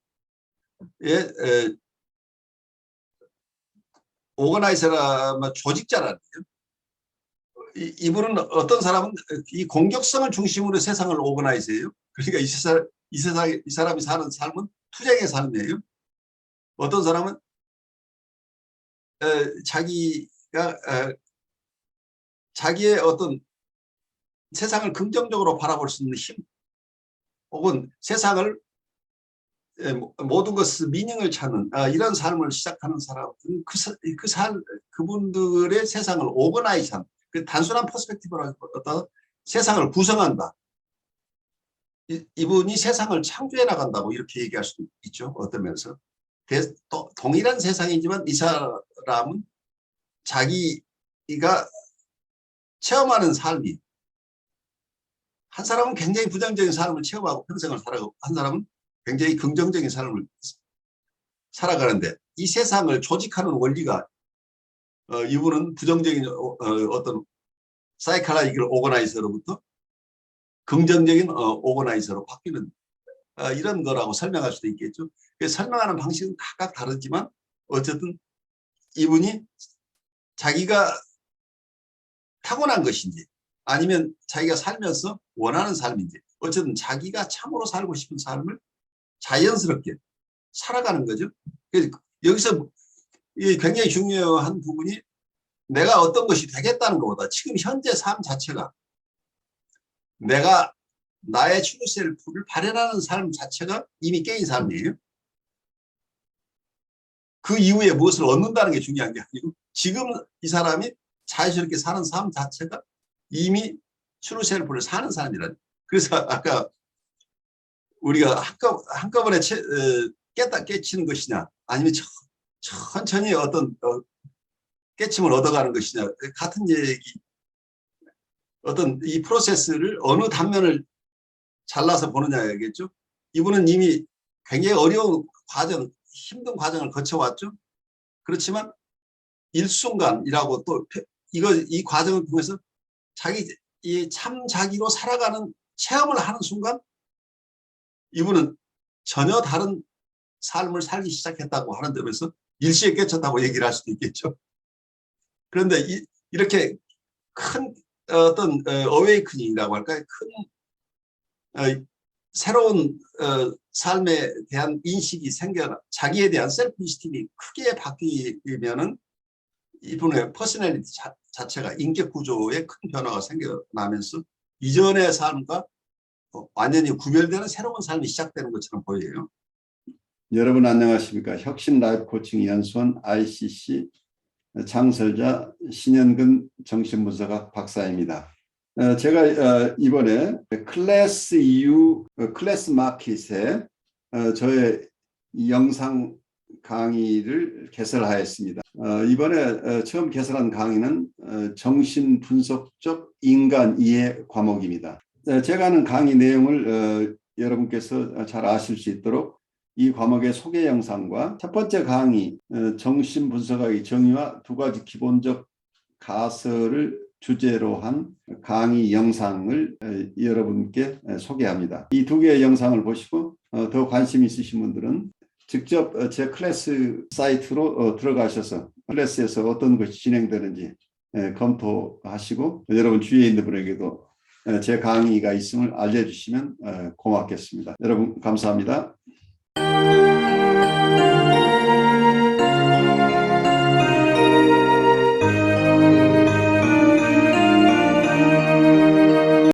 오거나이저라면 조직자라는 거예요. 이분은 어떤 사람은 이 공격성을 중심으로 세상을 오거나이즈해요. 그러니까 이 사람이 사는 삶은 투쟁의 삶이에요. 어떤 사람은 자기가 자기의 어떤 세상을 긍정적으로 바라볼 수 있는 힘 혹은 세상을 모든 것을 미닝을 찾는 이런 삶을 시작하는 사람들은 그분들의 세상을 오거나이즈한 그 단순한 퍼스펙티브라고 어떤 세상을 구성한다. 이분이 세상을 창조해 나간다고 이렇게 얘기할 수도 있죠. 어떤 면에서. 또 동일한 세상이지만 이 사람은 자기가 체험하는 삶이 한 사람은 굉장히 부정적인 삶을 체험하고 평생을 살아가고 한 사람은 굉장히 긍정적인 삶을 살아가는데 이 세상을 조직하는 원리가 이분은 부정적인 어떤 사이칼라지컬 오거나이저로부터 긍정적인 오거나이저로 바뀌는 이런 거라고 설명할 수도 있겠죠. 설명하는 방식은 각각 다르지만 어쨌든 이분이 자기가 타고난 것인지 아니면 자기가 살면서 원하는 삶인지 어쨌든 자기가 참으로 살고 싶은 삶을 자연스럽게 살아가는 거죠. 그래서 여기서 굉장히 중요한 부분이 내가 어떤 것이 되겠다는 것보다 지금 현재 삶 자체가 내가 나의 트루 셀프를 발현하는 삶 자체가 이미 깨인 삶이에요. 그 이후에 무엇을 얻는다는 게 중요한 게 아니고 지금 이 사람이 자유스럽게 사는 삶 자체가 이미 트루 셀프를 사는 삶이라는. 그래서 아까 우리가 한꺼번에 깨치는 것이냐 아니면 천천히 어떤 깨침을 얻어가는 것이냐 같은 얘기. 어떤 이 프로세스를 어느 단면을 잘라서 보느냐겠죠. 이분은 이미 굉장히 어려운 과정, 힘든 과정을 거쳐왔죠. 그렇지만 일순간이라고 또 이 과정을 통해서 이 참 자기로 살아가는 체험을 하는 순간 이분은 전혀 다른 삶을 살기 시작했다고 하는 점에서 일시에 깨쳤다고 얘기를 할 수도 있겠죠. 그런데 이렇게 큰 어떤 어웨이크닝이라고 할까요? 큰 새로운 삶에 대한 인식이 자기에 대한 셀프 이스팀이 크게 바뀌면은 이분의 퍼스널리티 자체가 인격 구조에 큰 변화가 생겨나면서 이전의 삶과 완전히 구별되는 새로운 삶이 시작되는 것처럼 보여요. 여러분 안녕하십니까? 혁신 라이프 코칭 연수원 ICC 창설자 신현근 정신분석학 박사입니다. 제가 이번에 클래스 EU 클래스 마켓에 저의 이 영상 강의를 개설하였습니다. 이번에 처음 개설한 강의는 정신분석적 인간 이해 과목입니다. 제가 하는 강의 내용을 여러분께서 잘 아실 수 있도록 이 과목의 소개 영상과 첫 번째 강의 정신분석학의 정의와 두 가지 기본적 가설을 주제로 한 강의 영상을 여러분께 소개합니다. 이 두 개의 영상을 보시고 더 관심 있으신 분들은 직접 제 클래스 사이트로 들어가셔서 클래스에서 어떤 것이 진행되는지 검토하시고 여러분 주위에 있는 분에게도 제 강의가 있음을 알려주시면 고맙겠습니다. 여러분 감사합니다.